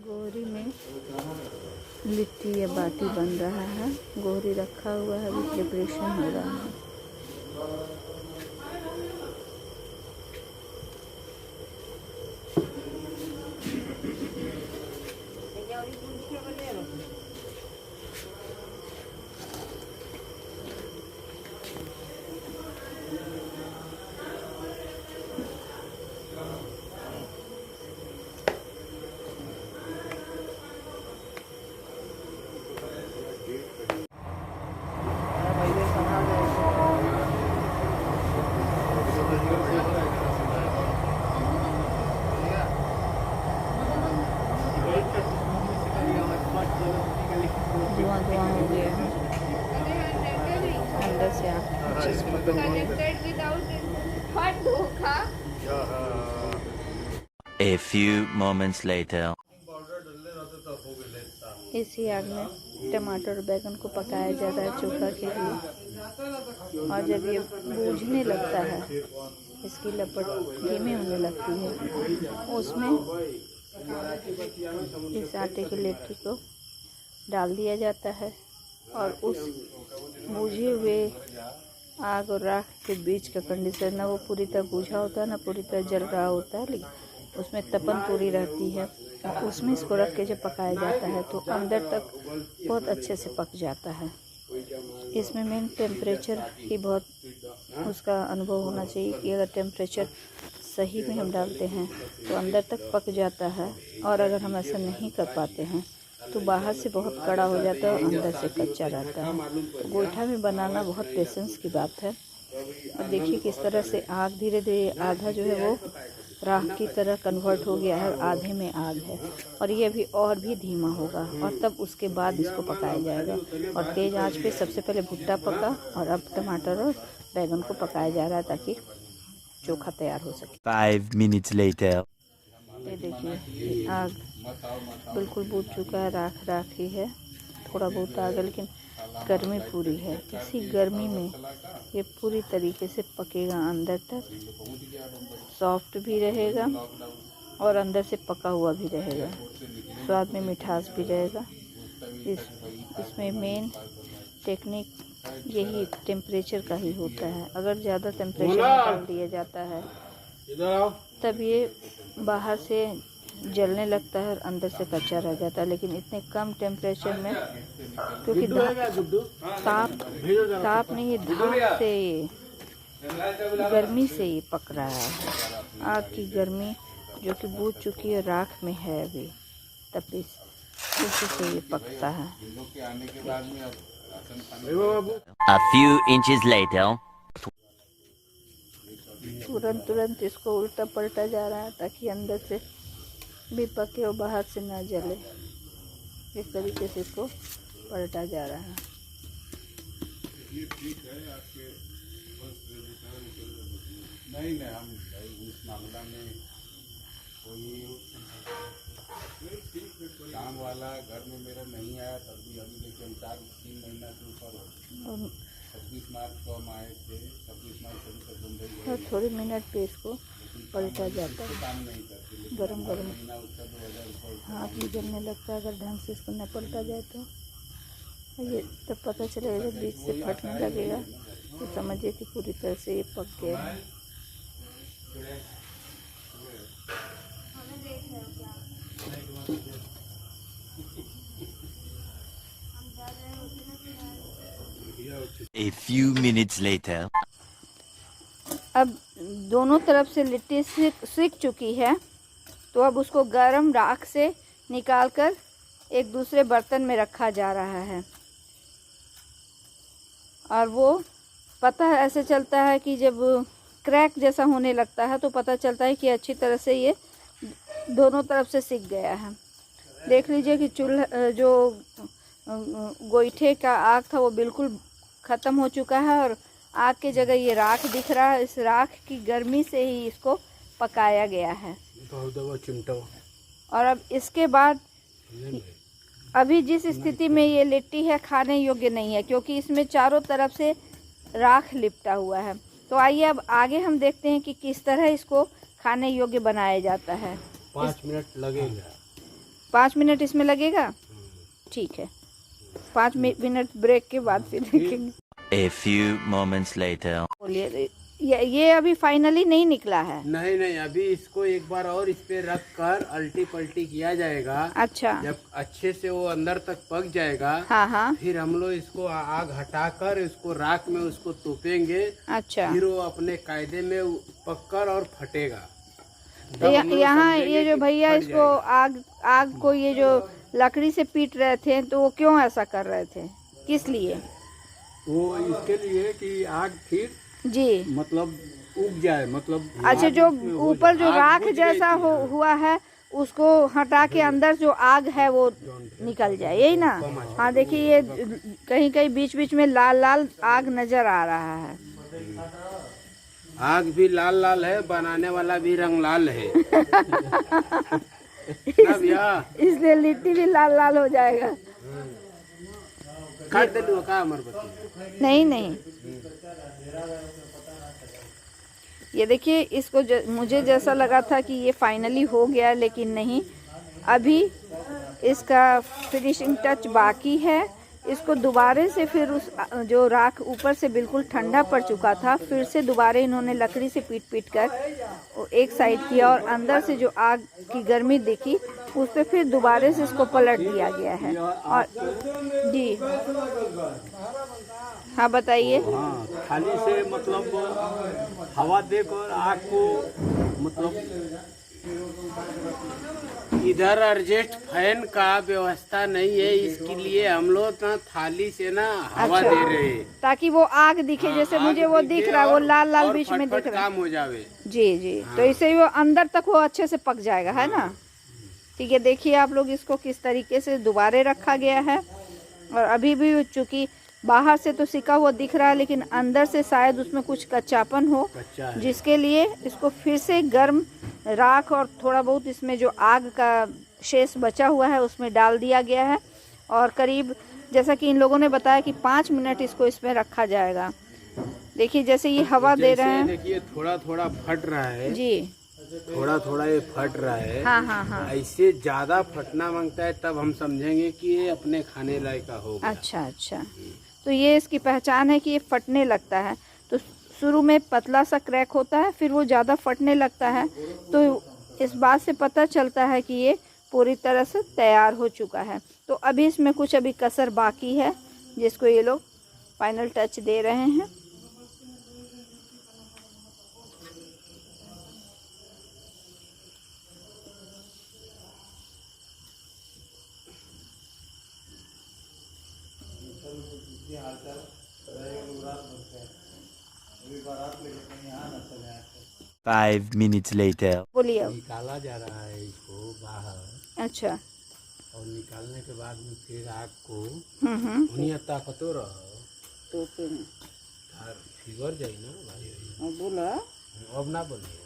गोहरी में लिट्टी या बाटी बन रहा है। गोहरी रखा हुआ है, अभी प्रिपरेशन हो रहा है। धुआं हो गया है अंदर से। A few moments later. इसी आग में टमाटर और बैगन को पकाया जा रहा है चोखा के लिए। और जब ये बूझने लगता है, इसकी लपट धीमी होने लगती है, उसमें इस आटे की लिट्टी को डाल दिया जाता है। और उस बूझे हुए आग और राख के बीच का कंडीशन, ना वो पूरी तरह बूझा होता है ना पूरी तरह जल रहा होता है, लेकिन उसमें तपन पूरी रहती है। उसमें इसको रख के जब पकाया जाता है तो अंदर तक बहुत अच्छे से पक जाता है। इसमें मेन टेम्परेचर की बहुत उसका अनुभव होना चाहिए कि अगर टेम्परेचर सही में हम डालते हैं तो अंदर तक पक जाता है। और अगर हम ऐसा नहीं कर पाते हैं तो बाहर से बहुत कड़ा हो जाता है और अंदर से कच्चा रहता है। तो गोईठा में बनाना बहुत पेशेंस की बात है। और देखिए किस तरह से आग धीरे धीरे, आधा जो है वो राख की तरह कन्वर्ट हो गया है और आधे में आग है। और ये अभी और भी धीमा होगा और तब उसके बाद इसको पकाया जाएगा। और तेज़ आंच पे सबसे पहले भुट्टा पका और अब टमाटर और बैगन को पकाया जा रहा है ताकि चोखा तैयार हो सके। 5 minutes later. ये देखिए आग बिल्कुल बुझ चुका है, राख राख ही है, थोड़ा बहुत आग है लेकिन गर्मी पूरी है। इसी गर्मी में ये पूरी तरीके से पकेगा, अंदर तक सॉफ्ट भी रहेगा और अंदर से पका हुआ भी रहेगा। स्वाद में मिठास भी रहेगा। इसमें मेन टेक्निक यही टेम्परेचर का ही होता है। अगर ज़्यादा टेम्परेचर में डाल दिया जाता है तब ये बाहर से जलने लगता है और अंदर से कच्चा रह जाता है। लेकिन इतने कम टेम्परेचर में, क्योंकि ताप नहीं, ये धाप से, गर्मी से ये पक रहा है। आग की गर्मी जो कि बुझ चुकी है, राख में है अभी तपिश, उसी से ये पकता है। A few inches later. तुरंत इसको उल्टा पलटा जा रहा है ताकि अंदर से भी पके और बाहर से ना जले। इस तरीके से इसको पलटा जा रहा है। नहीं हम उस मामला में कोई काम वाला घर में मेरा नहीं आया, तब भी अभी देखिए हम 3 महीना से ऊपर हो। 26 मार्च को हम आए थे, 26 मार्च अभी तक बन रही है। थोड़े मिनट पे इसको पलटा जाता है। काम नहीं करते, गरम महीना उसका 2000 हाथ भी जलने लगता है अगर ढंग से इसको न पलटा जाए तो। ये तब पता चलेगा जब बीच से फटने लगेगा तो समझिए कि पूरी तरह से ये पक गया है। A few minutes later. अब दोनों तरफ से लिट्टी सिक चुकी है तो अब उसको गर्म राख से निकालकर एक दूसरे बर्तन में रखा जा रहा है। और वो पता है ऐसे चलता है कि जब क्रैक जैसा होने लगता है तो पता चलता है कि अच्छी तरह से ये दोनों तरफ से सिक गया है। देख लीजिए कि चूल्हा जो गोईठे का आग था वो बिल्कुल ख़त्म हो चुका है और आग की जगह ये राख दिख रहा है। इस राख की गर्मी से ही इसको पकाया गया है। और अब इसके बाद अभी जिस स्थिति में ये लिट्टी है खाने योग्य नहीं है, क्योंकि इसमें चारों तरफ से राख लिपटा हुआ है। तो आइए अब आगे हम देखते हैं कि किस तरह इसको खाने योग्य बनाया जाता है। 5 मिनट लगेगा। 5 मिनट इसमें लगेगा, ठीक है। 5 मिनट ब्रेक के बाद फिर देखेंगे। A few moments later. बोलिए, ये अभी फाइनली नहीं निकला है? नहीं नहीं, अभी इसको एक बार और इस पे रख कर अल्टी पल्टी किया जाएगा। अच्छा। जब अच्छे से वो अंदर तक पक जाएगा, हाँ हाँ। फिर हम लोग इसको आग हटाकर इसको राख में उसको तोपेंगे। अच्छा। फिर वो अपने कायदे में पककर और फटेगा। तो यहाँ ये जो भैया इसको आग को ये जो लकड़ी से पीट रहे थे, तो वो क्यों ऐसा कर रहे थे, किस लिए? वो इसके लिए कि आग फिर जी मतलब उग जाए, मतलब अच्छा, जो ऊपर जो राख जैसा हुआ है उसको हटा के अंदर जो आग है वो निकल जाए, यही ना? हाँ देखिए, ये कहीं कहीं बीच बीच में लाल लाल आग नजर आ रहा है। आग भी लाल लाल है, बनाने वाला भी रंग लाल है। इसलिए लिट्टी भी लाल लाल हो जाएगा। काट दे का अमरबत्ती? नहीं नहीं, ये देखिए, इसको मुझे जैसा लगा था कि ये फाइनली हो गया, लेकिन नहीं, अभी इसका फिनिशिंग टच बाकी है। इसको दोबारे से फिर उस जो राख ऊपर से बिल्कुल ठंडा पड़ चुका था, फिर से दोबारा इन्होंने लकड़ी से पीट पीट कर एक साइड किया और अंदर से जो आग की गर्मी दिखी उस पर फिर दोबारा से इसको पलट दिया गया है। और जी हाँ बताइए। हाँ, खाली से मतलब हवा देकर आग को मतलब इधर एडजस्ट फैन का व्यवस्था नहीं है, इसके लिए हम लोग ना थाली से ना हवा अच्छा, दे रहे हैं ताकि वो आग दिखे। हाँ, जैसे आग मुझे वो दिख रहा है, वो लाल लाल बीच में दिख रहा है, काम हो जावे। जी जी। तो इससे वो अंदर तक वो अच्छे से पक जाएगा, है ना? ठीक है, देखिए आप लोग इसको किस तरीके से दोबारे रखा गया है। और अभी भी चूंकि बाहर से तो सिका हुआ दिख रहा है, लेकिन अंदर से शायद उसमें कुछ कच्चापन हो, जिसके लिए इसको फिर से गर्म राख और थोड़ा बहुत इसमें जो आग का शेष बचा हुआ है उसमें डाल दिया गया है। और करीब, जैसा कि इन लोगों ने बताया कि 5 मिनट इसको इसमें रखा जाएगा। देखिए जैसे ये हवा दे रहे हैं, देखिए थोड़ा थोड़ा फट रहा है जी, थोड़ा थोड़ा ये फट रहा है। हाँ हाँ हाँ। ऐसे ज्यादा फटना मांगता है तब हम समझेंगे कि ये अपने खाने लायक का हो गया। अच्छा अच्छा, तो ये इसकी पहचान है कि ये फटने लगता है। तो शुरू में पतला सा क्रैक होता है, फिर वो ज़्यादा फटने लगता है, तो इस बात से पता चलता है कि ये पूरी तरह से तैयार हो चुका है। तो अभी इसमें कुछ अभी कसर बाकी है, जिसको ये लोग फाइनल टच दे रहे हैं। Five minutes later. बोलिए। निकाला जा रहा है इसको बाहर। अच्छा। और निकालने के बाद में फिर आग को हम्म। ताकतो रह तो फिगर जाई ना भाई। बोला अब ना बोलिए।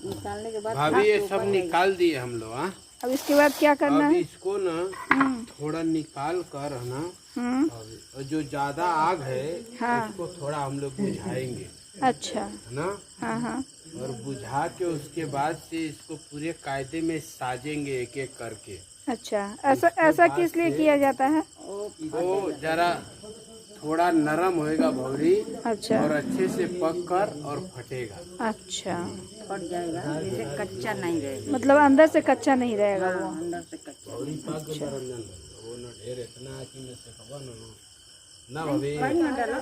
निकालने के बाद भाभी ये सब निकाल दिए हम लोग। हाँ, अब इसके बाद क्या करना अब है? इसको ना थोड़ा निकाल कर है ना, और जो ज्यादा आग है हाँ। उसको थोड़ा हम लोग बुझाएंगे, अच्छा। है ना। हाँ हाँ। और बुझा के उसके बाद से इसको पूरे कायदे में साजेंगे एक एक करके। अच्छा, ऐसा किस लिए किया जाता है? वो जरा थोड़ा नरम होएगा भौरी, अच्छा। और अच्छे से पक कर और फटेगा। अच्छा, फट जाएगा, जैसे कच्चा नहीं रहेगा। मतलब अंदर से कच्चा नहीं रहेगा वो। अंदर से कच्चा। भौरी पाक के बरंजन वो न ढेर इतना कि में से खबर ना भाभी। पानी ना डालो,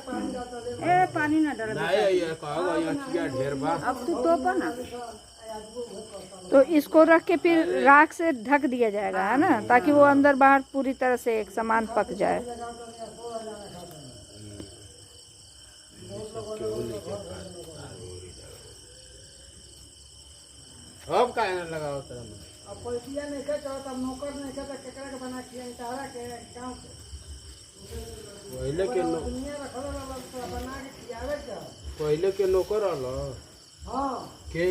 ए पानी ना डालो। नहीं ये कहो ये चिया ढेर बा। अब तू तो ना। तो इसको रख के फिर राख से ढक दिया जाएगा, है ना, ताकि वो अंदर बाहर पूरी तरह से एक समान पक जाए। अब का ना लगाओ तरह में। पहले के नौकर आलो के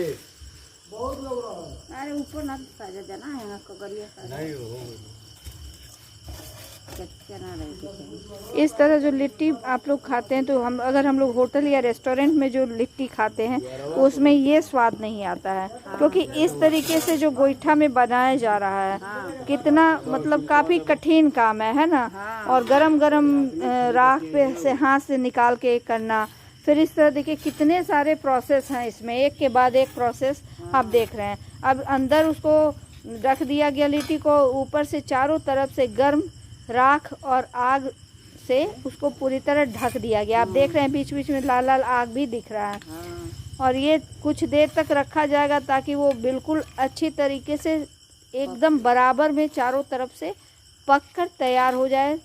अरे ऊपर ना साजा देना है ना, कगरिया साजा। नहीं हो कच्चा ना रहे। इस तरह जो लिट्टी आप लोग खाते हैं, तो अगर हम लोग होटल या रेस्टोरेंट में जो लिट्टी खाते हैं उसमें ये स्वाद नहीं आता है, क्योंकि इस तरीके से जो गोईठा में बनाया जा रहा है, कितना मतलब काफ़ी कठिन काम है ना। और गरम गरम राख पे से हाथ से निकाल के करना, फिर इस तरह देखिए कितने सारे प्रोसेस हैं इसमें, एक के बाद एक प्रोसेस आप देख रहे हैं। अब अंदर उसको रख दिया गया लिट्टी को, ऊपर से चारों तरफ से गर्म राख और आग से उसको पूरी तरह ढक दिया गया। आप देख रहे हैं बीच बीच में लाल लाल आग भी दिख रहा है। और ये कुछ देर तक रखा जाएगा ताकि वो बिल्कुल अच्छी तरीके से एकदम बराबर में चारों तरफ से पक कर तैयार हो जाए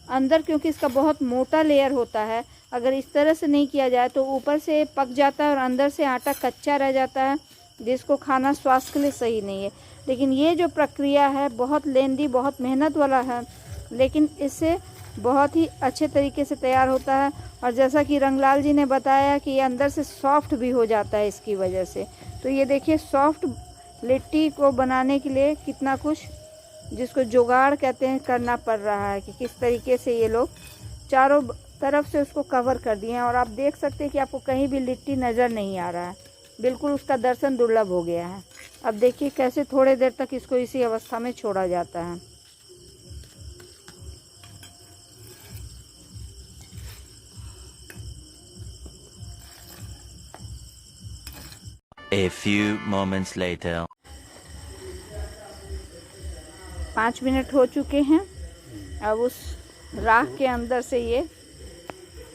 अंदर, क्योंकि इसका बहुत मोटा लेयर होता है। अगर इस तरह से नहीं किया जाए तो ऊपर से पक जाता है और अंदर से आटा कच्चा रह जाता है, जिसको खाना स्वास्थ्य के लिए सही नहीं है। लेकिन ये जो प्रक्रिया है बहुत लेंदी, बहुत मेहनत वाला है, लेकिन इससे बहुत ही अच्छे तरीके से तैयार होता है। और जैसा कि रंगलाल जी ने बताया कि ये अंदर से सॉफ्ट भी हो जाता है इसकी वजह से। तो ये देखिए सॉफ्ट लिट्टी को बनाने के लिए कितना कुछ, जिसको जुगाड़ कहते हैं, करना पड़ रहा है कि किस तरीके से ये लोग चारों तरफ से उसको कवर कर दिए हैं। और आप देख सकते हैं कि आपको कहीं भी लिट्टी नज़र नहीं आ रहा है, बिल्कुल उसका दर्शन दुर्लभ हो गया है। अब देखिए कैसे थोड़े देर तक इसको इसी अवस्था में छोड़ा जाता है। A few moments later. 5 minute हो चुके हैं। अब उस राख के अंदर से ये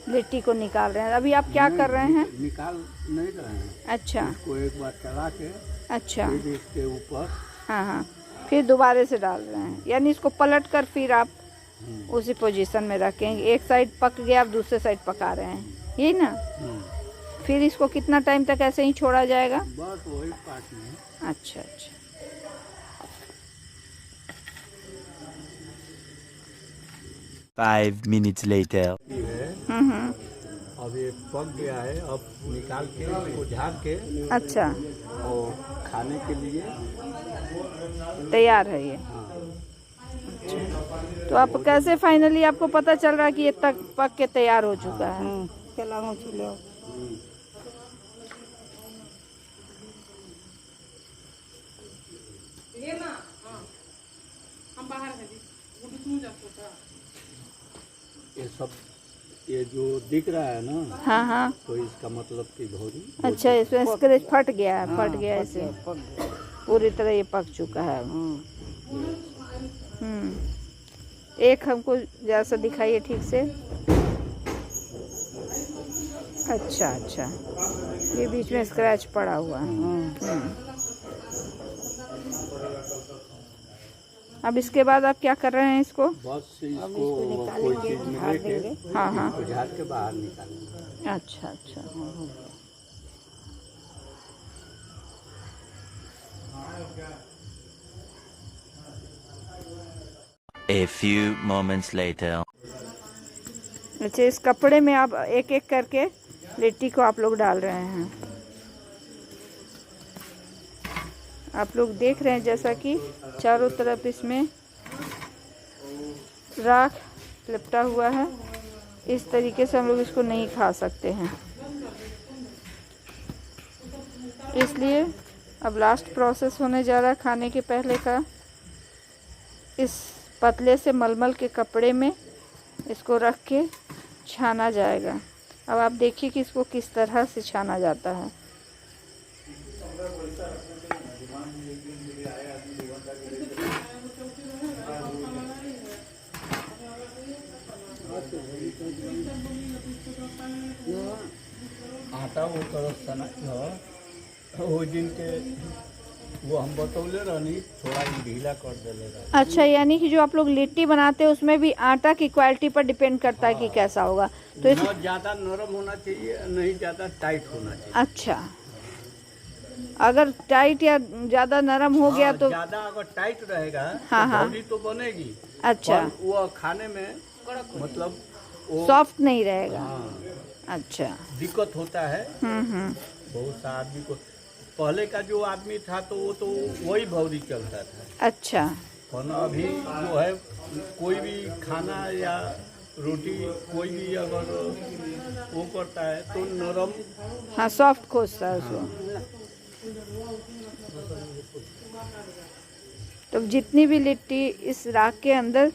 लिट्टी को निकाल रहे हैं। अभी आप क्या कर रहे हैं? निकाल नहीं रहे हैं, अच्छा इसको एक बार चला के अच्छा, फिर इसके ऊपर हाँ हाँ, फिर दोबारा से डाल रहे हैं, यानी इसको पलट कर फिर आप उसी पोजीशन में रखेंगे। एक साइड पक गया, आप दूसरे साइड पका रहे हैं, यही ना? फिर इसको कितना टाइम तक ऐसे ही छोड़ा जाएगा? बस वही 5 मिनट। अच्छा अच्छा। 5 minutes later. अब ये पक गया है, अब निकाल के इसको झाड़ के अच्छा, और खाने के लिए तैयार है ये। तो आप कैसे फाइनली आपको पता चल रहा है कि ये तक पक के तैयार हो चुका है? चलाओ चलो। ये सब ये जो दिख रहा है ना, हाँ हाँ, तो इसका मतलब कि भौरी अच्छा, इसमें स्क्रैच फट गया है, फट गया इसे पूरी तरह ये पक चुका है। एक हमको जैसा दिखाइए ठीक से। अच्छा अच्छा, ये बीच में स्क्रैच पड़ा हुआ है। अब इसके बाद आप क्या कर रहे हैं इसको? बस इसको कोई चीज में लेके हाँ हाँ, इसको झाड़ के बाहर निकालेंगे। अच्छा अच्छा। A few moments later. अच्छा, इस कपड़े में आप एक एक करके लिट्टी को आप लोग डाल रहे हैं। आप लोग देख रहे हैं जैसा कि चारों तरफ इसमें राख लिपटा हुआ है। इस तरीके से हम लोग इसको नहीं खा सकते हैं, इसलिए अब लास्ट प्रोसेस होने जा रहा है खाने के पहले का। इस पतले से मलमल के कपड़े में इसको रख के छाना जाएगा। अब आप देखिए कि इसको किस तरह से छाना जाता है। आटा वो तरफ सना वो दिन के वो हम बतौले रहनी, थोड़ा ही ढीला कर देले रहा। अच्छा, यानी कि जो आप लोग लिट्टी बनाते हैं उसमें भी आटा की क्वालिटी पर डिपेंड करता है कि कैसा होगा। तो इस... न ज़्यादा नरम होना चाहिए, नहीं ज़्यादा टाइट होना चाहिए। अच्छा, अगर टाइट या ज़्यादा नरम हो गया तो ज़्यादा अगर टाइट रहेगा हाँ, तो हाँ, भौरी तो बनेगी। अच्छा, पर वो खाने में मतलब वो सॉफ्ट नहीं रहेगा। हाँ, अच्छा, दिक्कत होता है। बहुत सा आदमी को, पहले का जो आदमी था तो वो तो वही भौरी चलता था। अच्छा, वरना अभी जो है कोई भी खाना या रोटी कोई भी अगर वो करता है तो नरम। हाँ, सॉफ्ट खोजता है उसको। तो जितनी भी लिट्टी इस राख के अंदर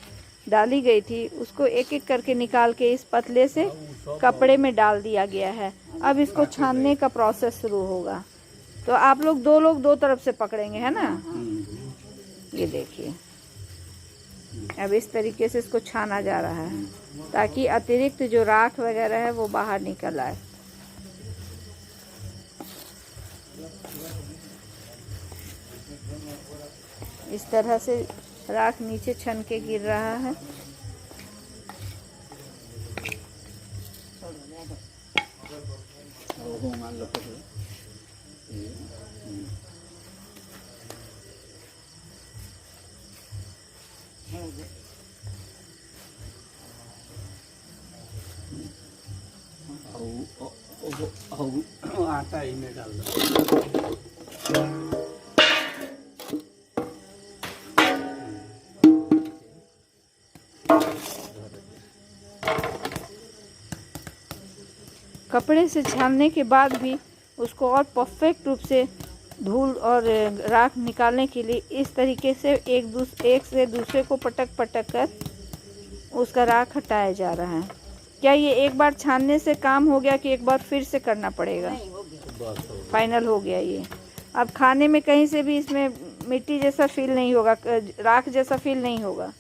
डाली गई थी उसको एक एक करके निकाल के इस पतले से कपड़े में डाल दिया गया है। अब इसको छानने का प्रोसेस शुरू होगा। तो आप लोग दो तरफ से पकड़ेंगे, है ना? ये देखिए, अब इस तरीके से इसको छाना जा रहा है ताकि अतिरिक्त जो राख वगैरह है वो बाहर निकल आए। इस तरह से राख नीचे छन के गिर रहा है। आटा ही में डाल दो। कपड़े से छानने के बाद भी उसको और परफेक्ट रूप से धूल और राख निकालने के लिए इस तरीके से एक से दूसरे को पटक कर उसका राख हटाया जा रहा है। क्या ये एक बार छानने से काम हो गया कि एक बार फिर से करना पड़ेगा? फाइनल हो गया ये। अब खाने में कहीं से भी इसमें मिट्टी जैसा फील नहीं होगा, राख जैसा फील नहीं होगा।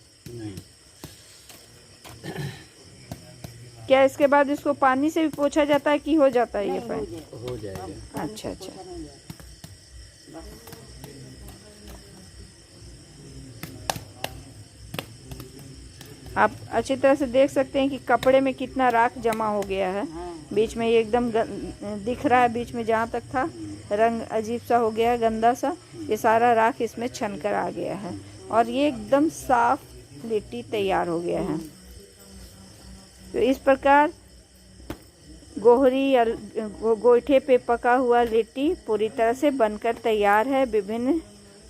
क्या इसके बाद इसको पानी से भी पोंछा जाता है कि हो जाता है ये फाइन? हो जाएगा। अच्छा। आप अच्छी तरह से देख सकते हैं कि कपड़े में कितना राख जमा हो गया है। बीच में ये एकदम दिख रहा है, बीच में जहाँ तक था रंग अजीब सा हो गया है, गंदा सा। ये सारा राख इसमें छन कर आ गया है और ये एकदम साफ लिट्टी तैयार हो गया है। तो इस प्रकार गोहरी या गोईठे पे पका हुआ लिट्टी पूरी तरह से बनकर तैयार है। विभिन्न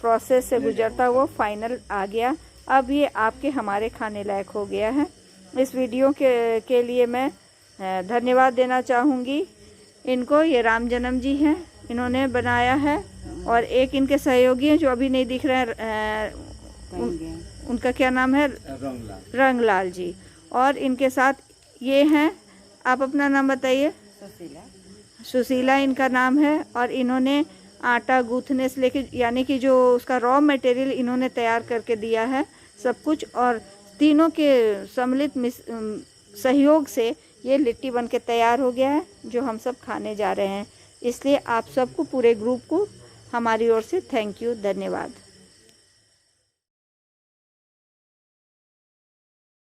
प्रोसेस से गुजरता हुआ फाइनल आ गया। अब ये आपके हमारे खाने लायक हो गया है। इस वीडियो के लिए मैं धन्यवाद देना चाहूँगी इनको। ये राम जन्म जी हैं, इन्होंने बनाया है। और एक इनके सहयोगी हैं जो अभी नहीं दिख रहे हैं, उनका क्या नाम है? रंगलाल जी। और इनके साथ ये हैं, आप अपना नाम बताइए। सुशीला इनका नाम है। और इन्होंने आटा गूँथने से लेके यानी कि जो उसका रॉ मटेरियल इन्होंने तैयार करके दिया है सब कुछ, और तीनों के सम्मिलित सहयोग से ये लिट्टी बन के तैयार हो गया है जो हम सब खाने जा रहे हैं। इसलिए आप सबको, पूरे ग्रुप को हमारी ओर से थैंक यू, धन्यवाद।